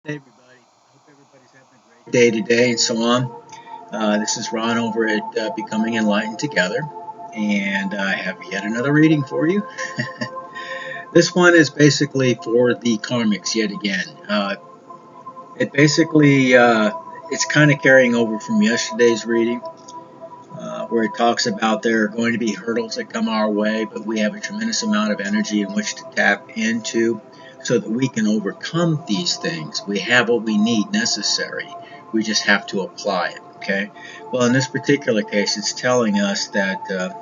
Hey everybody, hope everybody's having a great day today and so on. This is Ron over at Becoming Enlightened Together, and I have yet another reading for you. This one is basically for the karmics yet again. It basically, it's kind of carrying over from yesterday's reading, where it talks about there are going to be hurdles that come our way, but we have a tremendous amount of energy in which to tap into so that we can overcome these things. We have what we need necessary. We just have to apply it. Okay. Well, in this particular case, it's telling us that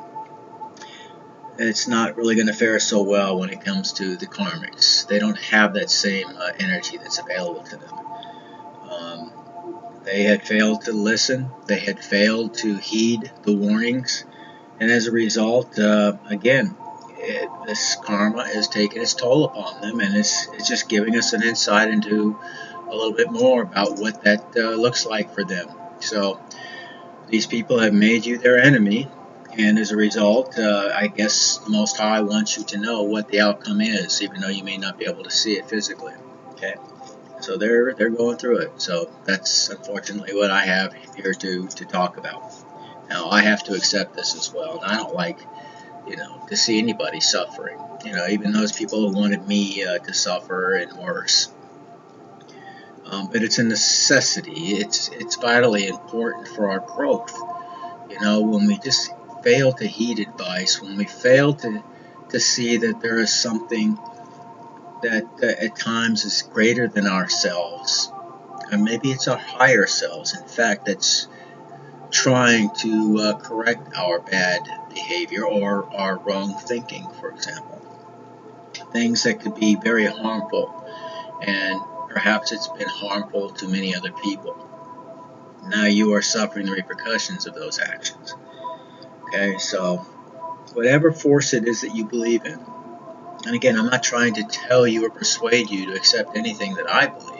it's not really going to fare so well when it comes to the karmics. They don't have that same energy that's available to them. Um, they had failed to listen. They had failed to heed the warnings. And as a result, again, this karma is taking its toll upon them, and it's just giving us an insight into a little bit more about what that looks like for them. So these people have made you their enemy, and as a result, I guess the Most High wants you to know what the outcome is, even though you may not be able to see it physically. Okay, so they're going through it. So that's unfortunately what I have here to talk about. Now I have to accept this as well, and I don't like, to see anybody suffering. Even those people who wanted me to suffer and worse. But it's a necessity. It's vitally important for our growth. When we just fail to heed advice, when we fail to see that there is something that at times is greater than ourselves, and maybe it's our higher selves, in fact, that's trying to correct our bad behavior or our wrong thinking, for example. Things that could be very harmful, and perhaps it's been harmful to many other people. Now you are suffering the repercussions of those actions. Okay, so whatever force it is that you believe in, and again, I'm not trying to tell you or persuade you to accept anything that I believe.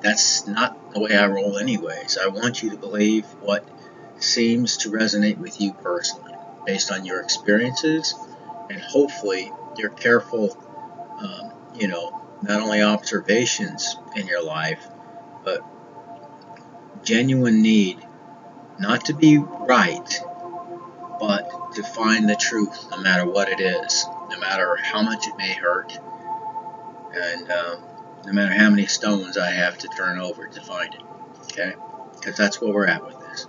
That's not the way I roll anyways. I want you to believe what seems to resonate with you personally, based on your experiences, and hopefully your careful, not only observations in your life, but genuine need not to be right, but to find the truth no matter what it is, no matter how much it may hurt, and no matter how many stones I have to turn over to find it. Okay? Because that's where we're at with this.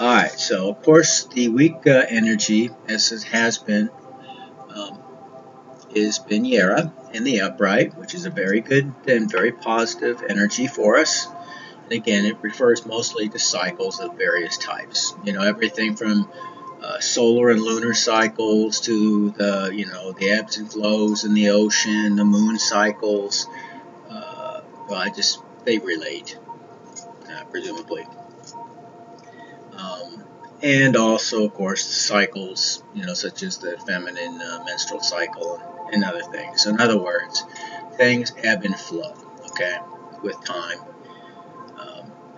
Alright, so of course the weak energy, as it has been, um, is Binyera in the upright, which is a very good and very positive energy for us. And again, it refers mostly to cycles of various types. Everything from solar and lunar cycles to the ebbs and flows in the ocean, the moon cycles. They relate, presumably. Um, and also, of course, cycles, such as the feminine menstrual cycle and other things. So in other words, things ebb and flow, okay, with time.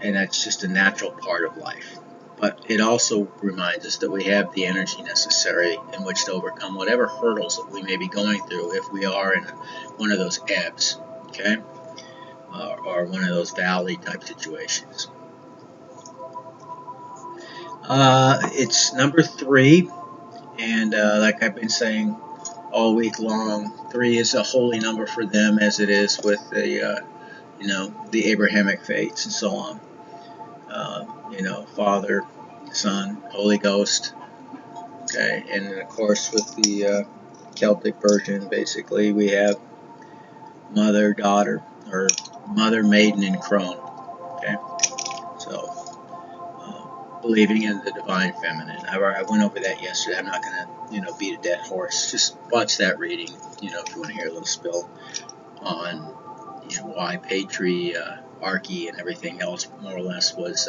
And that's just a natural part of life. But it also reminds us that we have the energy necessary in which to overcome whatever hurdles that we may be going through if we are in one of those ebbs, okay, or one of those valley type situations. It's number 3, and like I've been saying all week long, 3 is a holy number for them, as it is with the Abrahamic faiths and so on. Father, Son, Holy Ghost. Okay, and then of course with the Celtic version, basically we have mother, daughter, or mother, maiden, and crone. Okay, so believing in the divine feminine. I went over that yesterday. I'm not going to beat a dead horse. Just watch that reading. If you want to hear a little spill on why patriarchy and everything else more or less was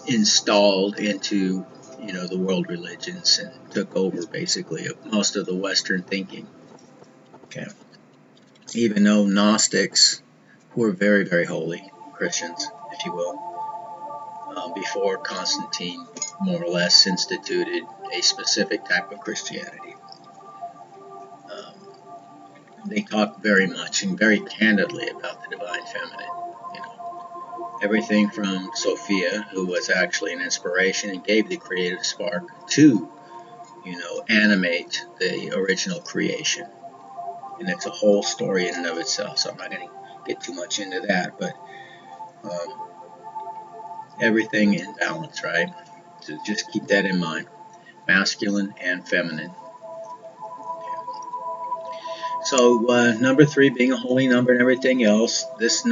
installed into the world religions and took over basically most of the Western thinking. Okay, even though Gnostics, who were very, very holy Christians, if you will, before Constantine more or less instituted a specific type of Christianity. Um, they talk very much and very candidly about the divine feminine. You know, everything from Sophia, who was actually an inspiration and gave the creative spark to, animate the original creation. And it's a whole story in and of itself, so I'm not going to get too much into that, but um, everything in balance, right? So just keep that in mind, masculine and feminine. So number 3 being a holy number and everything else, this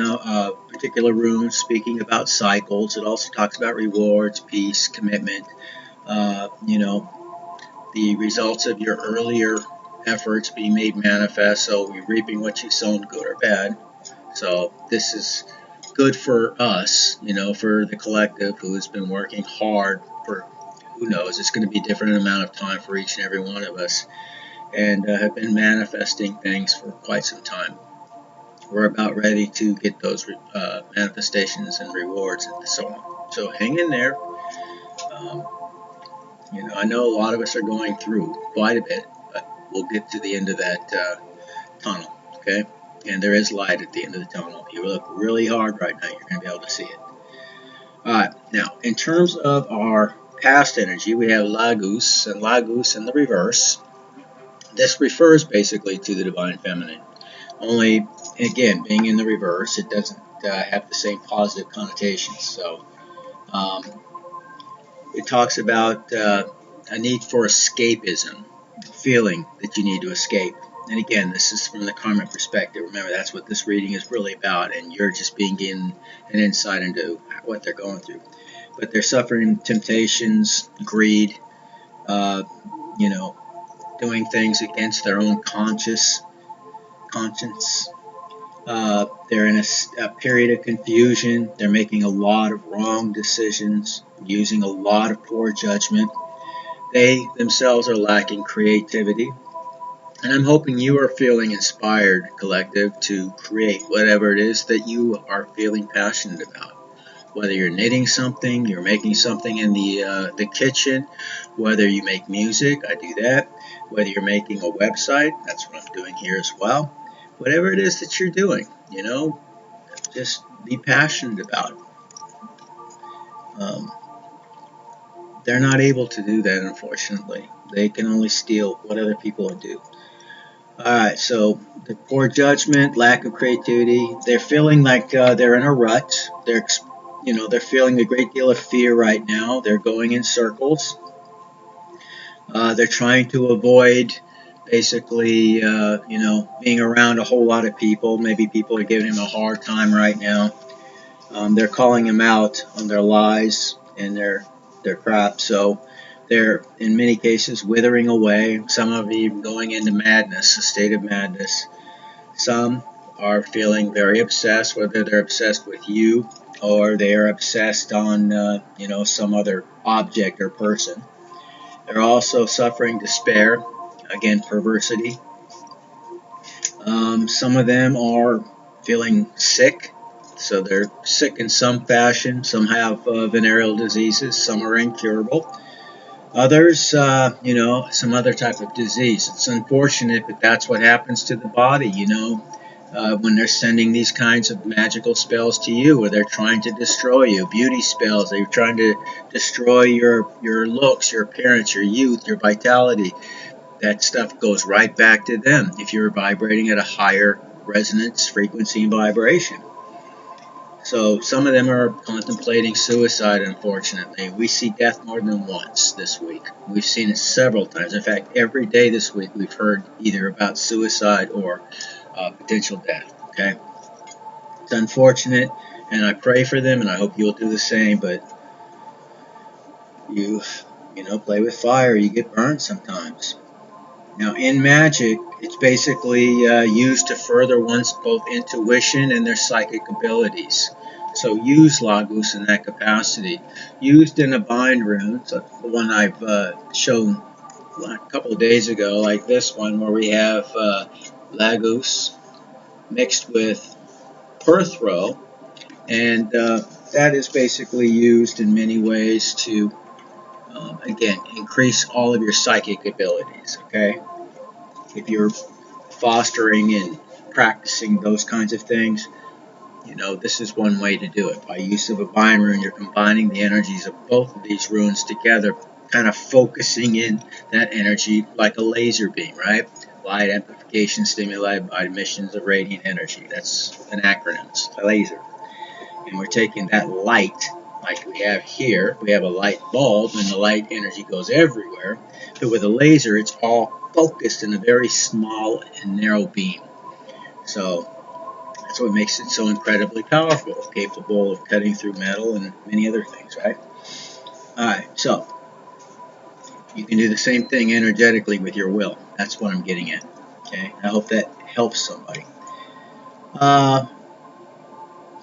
particular room speaking about cycles. It also talks about rewards, peace, commitment, the results of your earlier efforts being made manifest. So you're reaping what you sown, good or bad. So this is good for us, for the collective who has been working hard for, who knows, it's going to be a different amount of time for each and every one of us, and have been manifesting things for quite some time. We're about ready to get those manifestations and rewards and so on. So hang in there. Um, I know a lot of us are going through quite a bit, but we'll get to the end of that tunnel, okay? And there is light at the end of the tunnel. If you look really hard right now, you're going to be able to see it. All right, now, in terms of our past energy, we have Lagus in the reverse. This refers basically to the divine feminine. Only, again, being in the reverse, it doesn't have the same positive connotations. So um, it talks about a need for escapism, feeling that you need to escape. And again, this is from the karmic perspective. Remember, that's what this reading is really about, and you're just being given an insight into what they're going through. But they're suffering temptations, greed, uh, you know, doing things against their own conscience. They're in a period of confusion. They're making a lot of wrong decisions, using a lot of poor judgment. They themselves are lacking creativity. And I'm hoping you are feeling inspired, collective, to create whatever it is that you are feeling passionate about. Whether you're knitting something, you're making something in the kitchen, whether you make music, I do that. Whether you're making a website, that's what I'm doing here as well. Whatever it is that you're doing, just be passionate about it. Um, they're not able to do that, unfortunately. They can only steal what other people do. Alright, so the poor judgment, lack of creativity, they're feeling like they're in a rut. They're feeling a great deal of fear right now. They're going in circles. They're trying to avoid basically, being around a whole lot of people. Maybe people are giving them a hard time right now. They're calling them out on their lies and their crap. So they're, in many cases, withering away. Some of them going into madness, a state of madness. Some are feeling very obsessed, whether they're obsessed with you or they are obsessed on, some other object or person. They're also suffering despair, again, perversity. Some of them are feeling sick, so they're sick in some fashion. Some have venereal diseases, some are incurable. Others, some other type of disease. It's unfortunate, but that's what happens to the body, when they're sending these kinds of magical spells to you, or they're trying to destroy you. Beauty spells, they're trying to destroy your looks, your appearance, your youth, your vitality. That stuff goes right back to them if you're vibrating at a higher resonance, frequency, and vibration. So some of them are contemplating suicide, unfortunately. We see death more than once this week. We've seen it several times. In fact, every day this week we've heard either about suicide or potential death. Okay? It's unfortunate, and I pray for them, and I hope you'll do the same, but you play with fire, you get burned sometimes. Now, in magic, it's basically used to further one's both intuition and their psychic abilities. So use Lagus in that capacity. Used in a bind rune, so the one I've shown a couple of days ago, like this one, where we have Lagus mixed with Perthro, and that is basically used in many ways to, again, increase all of your psychic abilities, okay? If you're fostering and practicing those kinds of things, this is one way to do it. By use of a bind rune, you're combining the energies of both of these runes together, kind of focusing in that energy like a laser beam, right? Light amplification stimulated by emissions of radiant energy. That's an acronym. It's a laser. And we're taking that light, like we have here. We have a light bulb, and the light energy goes everywhere. But with a laser, it's all focused in a very small and narrow beam. So that's what makes it so incredibly powerful, capable of cutting through metal and many other things, right? Alright, so you can do the same thing energetically with your will. That's what I'm getting at. Okay, I hope that helps somebody.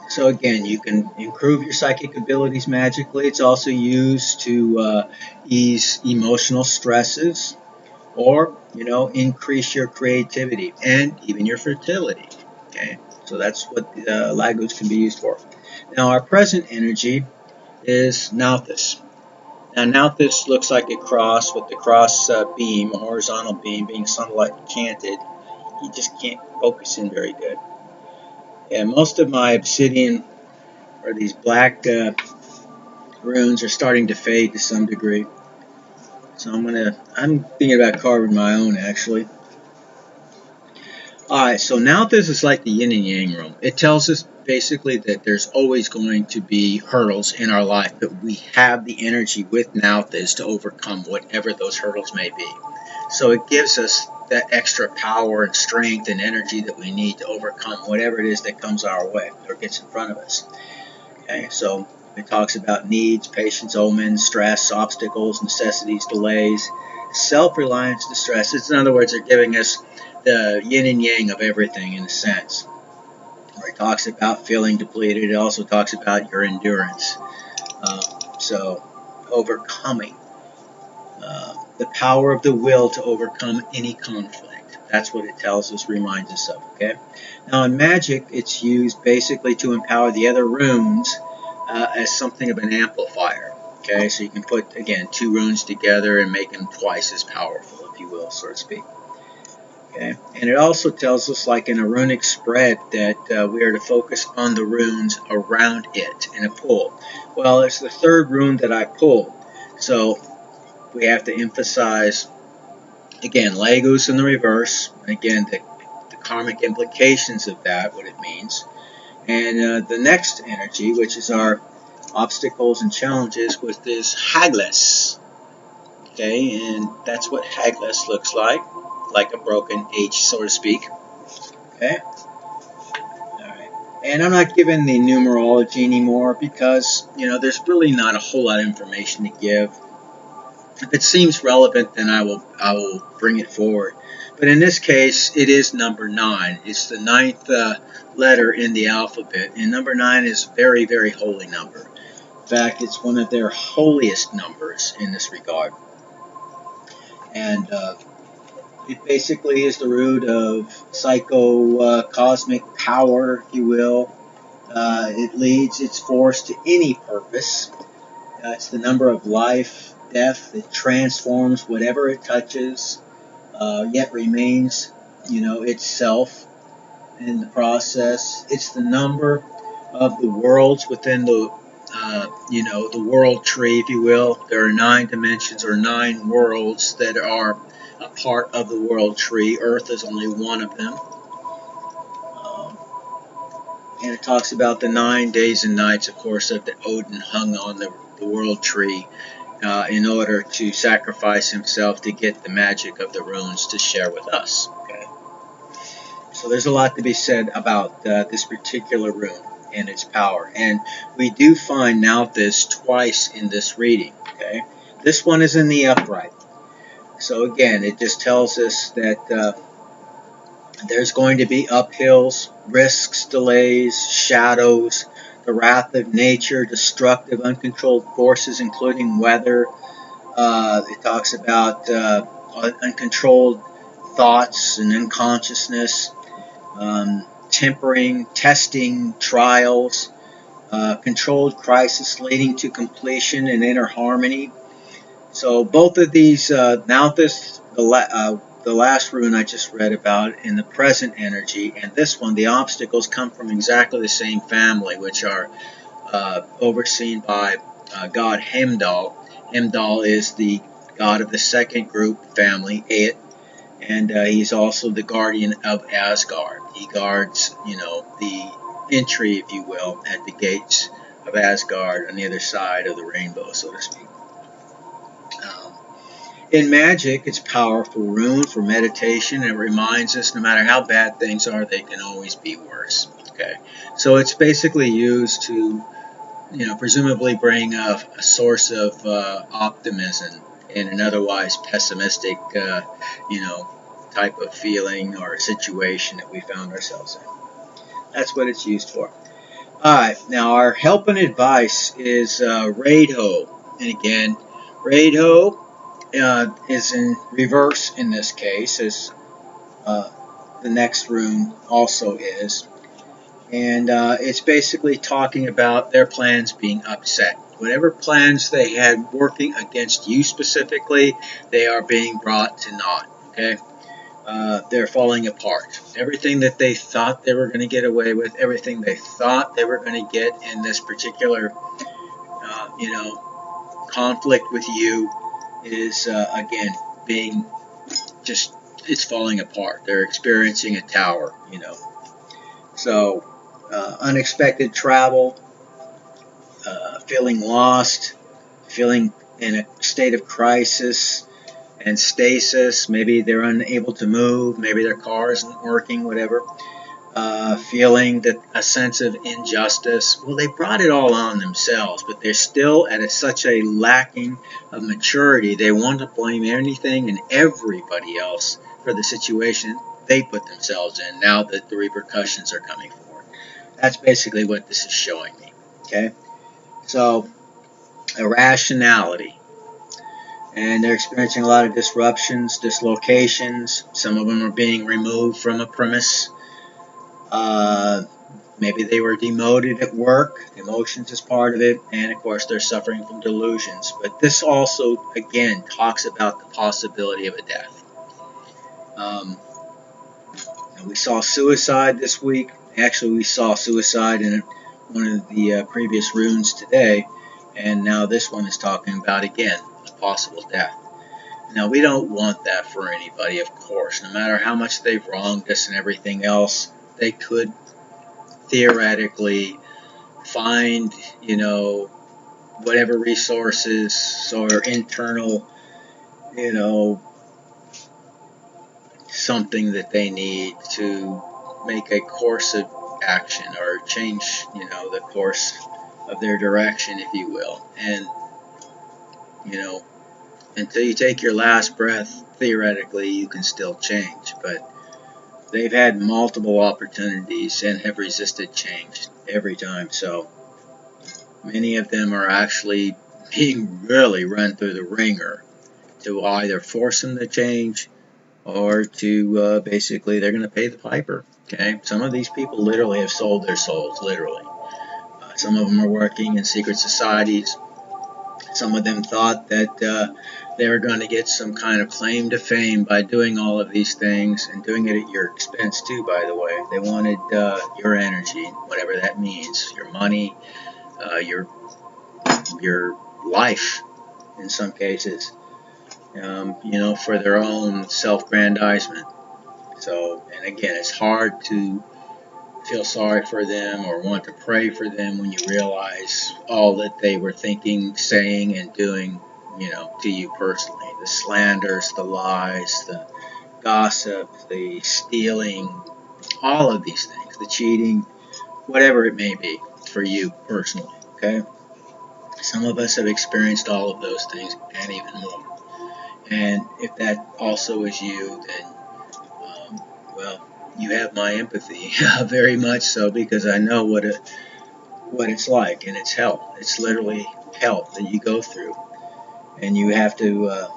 So again, you can improve your psychic abilities magically. It's also used to ease emotional stresses, or increase your creativity and even your fertility. Okay, so that's what Lagos can be used for. Now our present energy is Nauthis. Now Nauthis looks like a cross, with the cross beam, a horizontal beam, being somewhat canted. You just can't focus in very good. And most of my obsidian, or these black runes, are starting to fade to some degree. So I'm thinking about carving my own, actually. Alright, so now this is like the yin and yang room. It tells us basically that there's always going to be hurdles in our life, but we have the energy with Nauthis to overcome whatever those hurdles may be. So it gives us that extra power and strength and energy that we need to overcome whatever it is that comes our way or gets in front of us. Okay, so it talks about needs, patience, omens, stress, obstacles, necessities, delays, self-reliance, distress. It's, in other words, they're giving us the yin and yang of everything in a sense. Where it talks about feeling depleted, it also talks about your endurance. So overcoming. The power of the will to overcome any conflict. That's what it tells us, reminds us of. Okay. Now in magic, it's used basically to empower the other runes as something of an amplifier. Okay, so you can put, again, two runes together and make them twice as powerful, if you will, so to speak. Okay, and it also tells us, like in a runic spread, that we are to focus on the runes around it in a pull. Well, it's the third rune that I pulled, so we have to emphasize, again, Lagos in the reverse, again, the karmic implications of that, what it means, and the next energy, which is our obstacles and challenges, with this Haglas. Okay, and that's what Haglas looks like a broken H, so to speak. Okay, alright, and I'm not giving the numerology anymore because, there's really not a whole lot of information to give. If it seems relevant, then I will bring it forward. But in this case, it is number 9. It's the 9th letter in the alphabet, and number 9 is a very, very holy number. In fact, it's one of their holiest numbers in this regard. And it basically is the root of cosmic power, if you will. It leads its force to any purpose. It's the number of life, death. It transforms whatever it touches, yet remains, itself in the process. It's the number of the worlds within the world tree, if you will. There are 9 dimensions, or 9 worlds that are a part of the world tree. Earth is only one of them. And it talks about the 9 days and nights, of course, that Odin hung on the world tree in order to sacrifice himself to get the magic of the runes to share with us. Okay? So there's a lot to be said about this particular rune and its power. And we do find Nauthis twice in this reading. Okay? This one is in the upright. So again, it just tells us that there's going to be uphills, risks, delays, shadows, the wrath of nature, destructive, uncontrolled forces, including weather. It talks about uncontrolled thoughts and unconsciousness, tempering, testing, trials, controlled crisis leading to completion and inner harmony. So both of these, Nauthis, the last rune I just read about in the present energy, and this one, the obstacles come from exactly the same family, which are overseen by god Heimdall. Heimdall is the god of the second group family, It, and he's also the guardian of Asgard. He guards, the entry, if you will, at the gates of Asgard on the other side of the rainbow, so to speak. Um, in magic, it's a powerful rune for meditation, and it reminds us no matter how bad things are, they can always be worse. Okay, so it's basically used to, presumably bring a source of optimism in an otherwise pessimistic, type of feeling or situation that we found ourselves in. That's what it's used for. Alright, now our help and advice is Raidho. And again, Raidho is in reverse in this case, as uh, the next rune also is. And it's basically talking about their plans being upset. Whatever plans they had working against you specifically, they are being brought to naught. Okay, they're falling apart. Everything that they thought they were going to get away with, everything they thought they were going to get in this particular, conflict with you, is again being just, it's falling apart. They're experiencing a tower. So unexpected travel, feeling lost, feeling in a state of crisis and stasis. Maybe they're unable to move. Maybe their car isn't working, whatever. Feeling that a sense of injustice. Well, they brought it all on themselves, but they're still at such a lacking of maturity. They want to blame anything and everybody else for the situation they put themselves in now that the repercussions are coming forward. That's basically what this is showing me. Okay? So, irrationality. And they're experiencing a lot of disruptions, dislocations. Some of them are being removed from a premise. Maybe they were demoted at work. Emotions is part of it. And, of course, they're suffering from delusions. But this also, again, talks about the possibility of a death. We saw suicide this week. Actually, we saw suicide in one of the previous runes today. And now this one is talking about, again, a possible death. Now, we don't want that for anybody, of course. No matter how much they've wronged us and everything else, they could theoretically find, whatever resources or internal, something that they need to make a course of action or change, the course of their direction, if you will. And, until you take your last breath, theoretically, you can still change. But they've had multiple opportunities and have resisted change every time. So many of them are actually being really run through the ringer to either force them to change or to basically they're going to pay the piper. Okay, some of these people literally have sold their souls, literally. Some of them are working in secret societies. Some of them thought that they were going to get some kind of claim to fame by doing all of these things and doing it at your expense too, by the way. They wanted your energy, whatever that means, your money, your life in some cases, for their own self-grandizement. So, and again, it's hard to feel sorry for them or want to pray for them when you realize all that they were thinking, saying, and doing, to you personally. The slanders, the lies, the gossip, the stealing, all of these things, the cheating, whatever it may be for you personally, okay? Some of us have experienced all of those things and even more. And if that also is you, then, well, you have my empathy, very much so, because I know what it's like, and it's hell. It's literally hell that you go through, and you have to,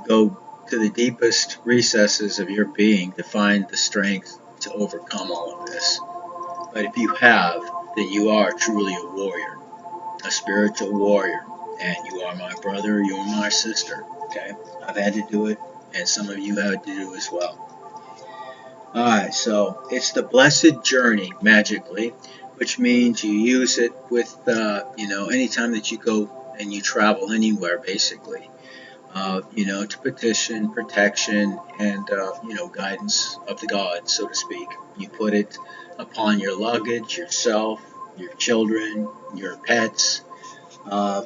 go to the deepest recesses of your being to find the strength to overcome all of this. But if you have, then you are truly a warrior, a spiritual warrior, and you are my brother, you are my sister. Okay, I've had to do it and some of you had to do as well. Alright, so it's the blessed journey, magically, which means you use it with, anytime that you go and you travel anywhere, basically, to petition protection and, guidance of the gods, so to speak. You put it upon your luggage, yourself, your children, your pets, uh,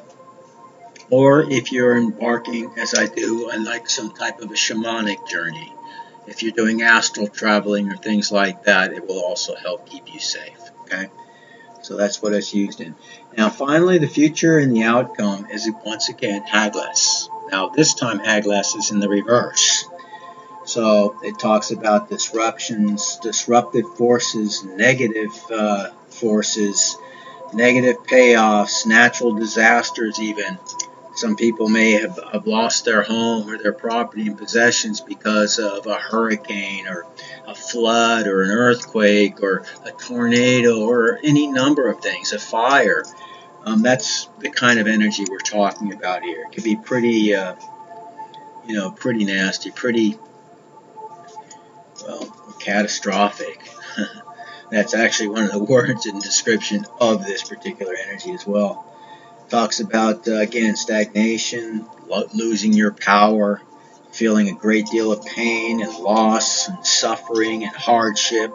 or if you're embarking, as I do, on like some type of a shamanic journey. If you're doing astral traveling or things like that, it will also help keep you safe. Okay, so that's what it's used in. Now, finally, the future and the outcome is once again Haglas. Now, this time Haglas is in the reverse. So it talks about disruptions, disruptive forces, negative forces, negative payoffs, natural disasters, even. Some people may have lost their home or their property and possessions because of a hurricane or a flood or an earthquake or a tornado or any number of things, a fire. That's the kind of energy we're talking about here. It can be pretty, pretty nasty, pretty, well, catastrophic. That's actually one of the words in description of this particular energy as well. Talks about, again, stagnation, losing your power, feeling a great deal of pain and loss and suffering and hardship,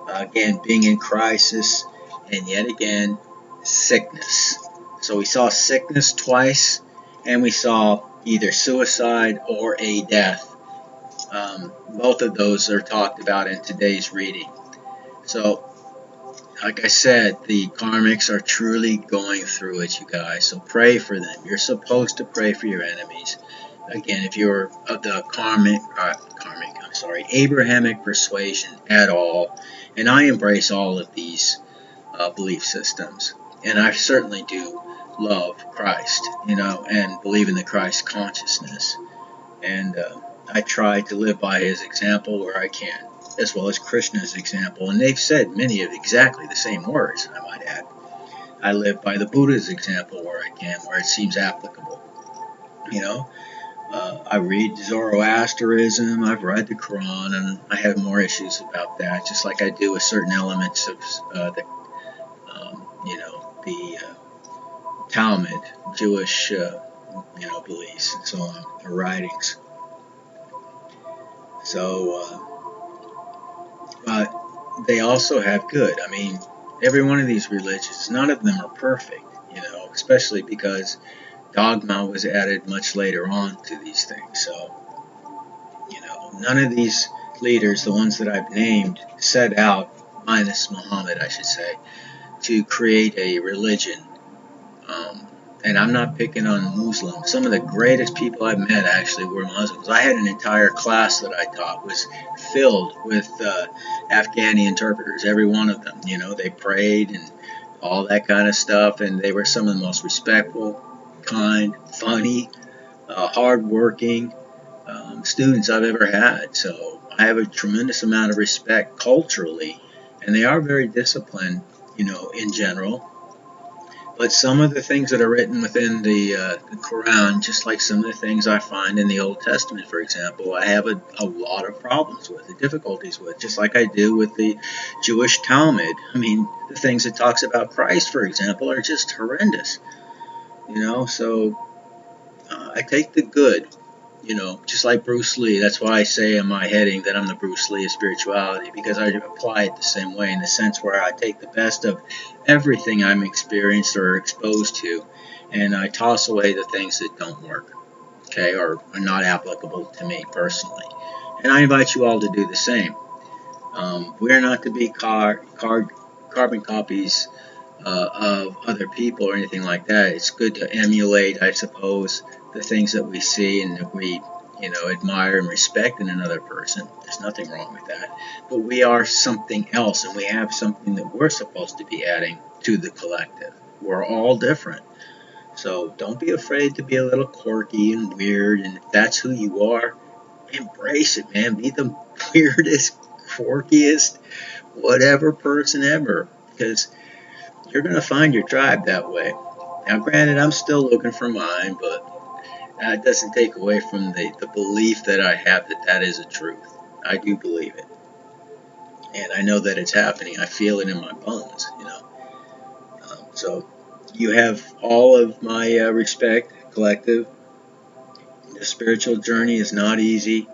again, being in crisis, and yet again, sickness. So we saw sickness twice, and we saw either suicide or a death. Both of those are talked about in today's reading. So like I said, the karmics are truly going through it, you guys. So pray for them. You're supposed to pray for your enemies. Again, if you're of the Abrahamic persuasion at all, and I embrace all of these belief systems, and I certainly do love Christ, and believe in the Christ consciousness, and I try to live by His example where I can, as well as Krishna's example, and they've said many of exactly the same words, I might add. I live by the Buddha's example where I can, where it seems applicable. I read Zoroastrianism, I've read the Quran, and I have more issues about that, just like I do with certain elements of the Talmud, Jewish, beliefs and so on, the writings. So, but they also have good. I mean, every one of these religions, none of them are perfect, especially because dogma was added much later on to these things. So, none of these leaders, the ones that I've named, set out, minus Muhammad, I should say, to create a religion. And I'm not picking on Muslims. Some of the greatest people I've met actually were Muslims. I had an entire class that I taught was filled with Afghani interpreters, every one of them. They prayed and all that kind of stuff, and they were some of the most respectful, kind, funny, hardworking students I've ever had. So I have a tremendous amount of respect culturally, and they are very disciplined, in general. But some of the things that are written within the Quran, just like some of the things I find in the Old Testament, for example, I have a lot of problems with, the difficulties with, just like I do with the Jewish Talmud. I mean, the things it talks about Christ, for example, are just horrendous. So I take the good, just like Bruce Lee. That's why I say in my heading that I'm the Bruce Lee of spirituality, because I apply it the same way, in the sense where I take the best of everything I'm experienced or exposed to, and I toss away the things that don't work, okay, or are not applicable to me personally. And I invite you all to do the same. We're not to be carbon copies of other people or anything like that. It's good to emulate, I suppose, the things that we see and that we, admire and respect in another person. There's nothing wrong with that. But we are something else, and we have something that we're supposed to be adding to the collective. We're all different. So don't be afraid to be a little quirky and weird, and if that's who you are, embrace it, man. Be the weirdest, quirkiest, whatever person ever, because you're going to find your tribe that way. Now, granted, I'm still looking for mine, but That doesn't take away from the belief that I have that that is a truth. I do believe it. And I know that it's happening. I feel it in my bones, you know. So you have all of my respect, collective. The spiritual journey is not easy,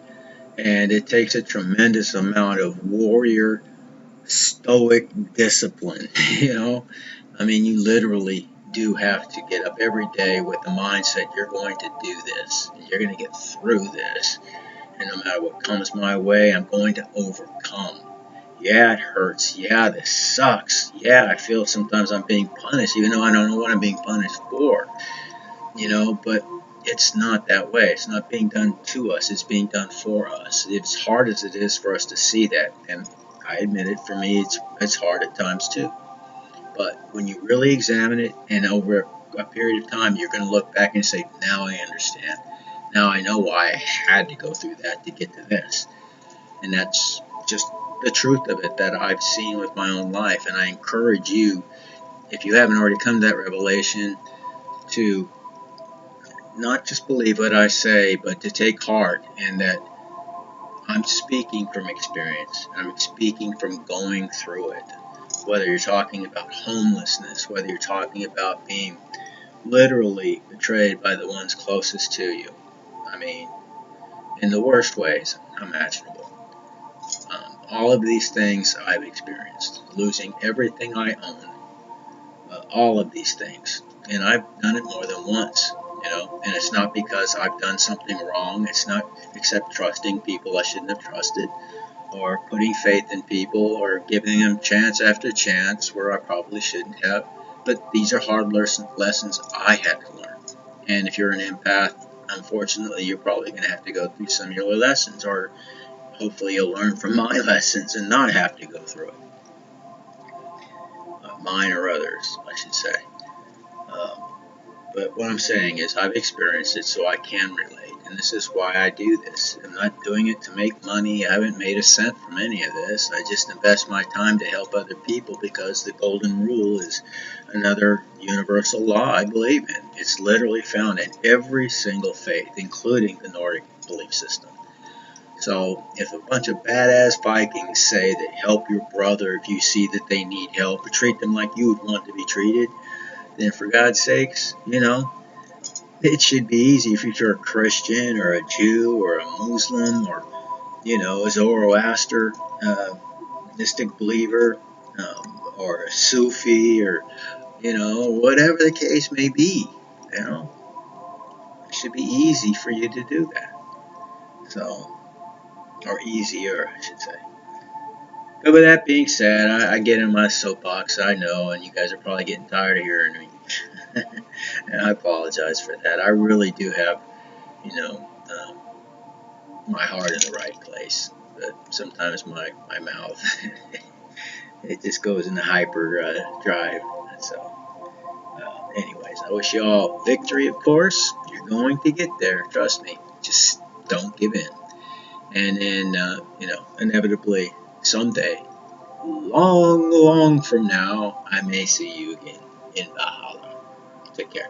and it takes a tremendous amount of warrior, stoic discipline, you know. I mean, you literally do have to get up every day with the mindset you're going to do this, and you're going to get through this, and no matter what comes my way, I'm going to overcome. Yeah, it hurts. Yeah, this sucks. Yeah, I feel sometimes I'm being punished, even though I don't know what I'm being punished for, you know, but it's not that way. It's not being done to us, it's being done for us. As hard as it is for us to see that, and I admit it, for me, it's hard at times too. But when you really examine it, and over a period of time, you're going to look back and say, now I understand. Now I know why I had to go through that to get to this. And that's just the truth of it that I've seen with my own life. And I encourage you, if you haven't already come to that revelation, to not just believe what I say, but to take heart, and that I'm speaking from experience. I'm speaking from going through it. Whether you're talking about homelessness, whether you're talking about being literally betrayed by the ones closest to you. I mean, in the worst ways imaginable. All of these things I've experienced. Losing everything I own. All of these things. And I've done it more than once, you know. And it's not because I've done something wrong. It's not except trusting people I shouldn't have trusted, or putting faith in people, or giving them chance after chance where I probably shouldn't have. But these are hard lessons I had to learn. And if you're an empath, unfortunately, you're probably going to have to go through similar lessons, or hopefully you'll learn from my lessons and not have to go through it. Mine or others, I should say. Um, but what I'm saying is I've experienced it, so I can relate. And this is why I do this. I'm not doing it to make money. I haven't made a cent from any of this. I just invest my time to help other people, because the golden rule is another universal law I believe in. It's literally found in every single faith, including the Nordic belief system. So if a bunch of badass Vikings say that help your brother if you see that they need help, or treat them like you would want to be treated, then for God's sakes, you know, it should be easy if you're a Christian or a Jew or a Muslim, or, you know, a Zoroaster, mystic believer, or a Sufi, or, you know, whatever the case may be. You know, it should be easy for you to do that. So, or easier, I should say. But with that being said, I get in my soapbox, I know, and you guys are probably getting tired of hearing me. And I apologize for that. I really do have, you know, my heart in the right place. But sometimes my mouth, it just goes into hyper drive. So, anyways, I wish you all victory, of course. You're going to get there. Trust me. Just don't give in. And then, you know, inevitably, someday, long, long from now, I may see you again in Valhalla. Take care.